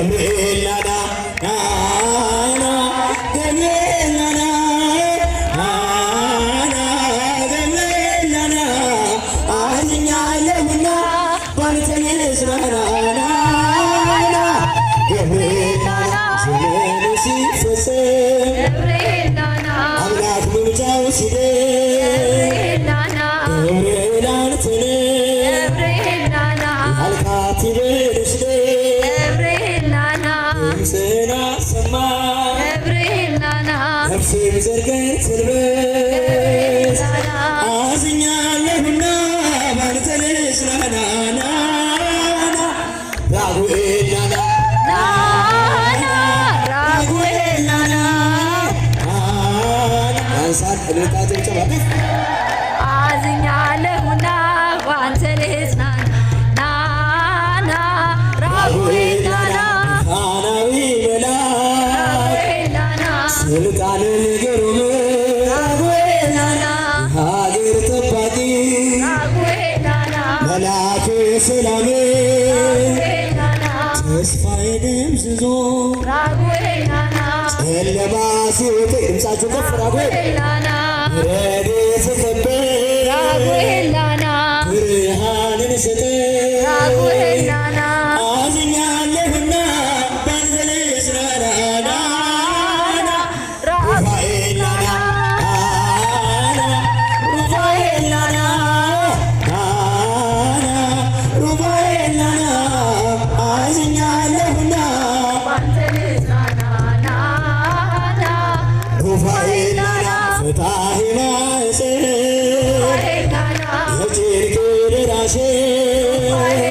ገብርኤል ናና ናና ገብርኤል ናና ናና ገብርኤል ናና አዝኛለሁና ባንተ ልጽናና ናና ገብርኤል ናና ዘመኑ ሲፈጸም ገብርኤል ናና አምላክ ምልጃው ሲደርስ ገብርኤል አንተነ ገብርኤል ናና አልካት ይበልሽ ገብርኤል ናና ድምፅህን አሰማ ገብርኤል ናና ነፍሴን ዘርገን ትልበስ አዝኛለሁና ባንተ ልጽናና ናና ራጉኤል ናና ናና ራጉኤል ናና አንሳት እልልታ ጭብጨባ አዝኛለሁና ባንተ ልጽናና ናና ራጉኤል ናና ፋናዊ መላክ ራጉኤል ናና ስልጣን ግሩም ራጉኤል ናና ሀገር ጠባቂ ራጉኤል ናና መልአከ ሰላም ራጉኤል ናና ተስፋዬ ደብዝዞ ራጉኤል ናና ጨለማ ሲወጥ ድምፃችሁ ከፍ ራጉኤል ራጉኤል ናና ረድኤት ከበደ ራጉኤል ናና ብርሃንን ሰጠ ራጉኤል ናና አዝኛለሁና ባንተ ልጽናና ናና ሩፋኤል ናና ናና ሩፋኤል ናና ናና ሩፋኤል ናና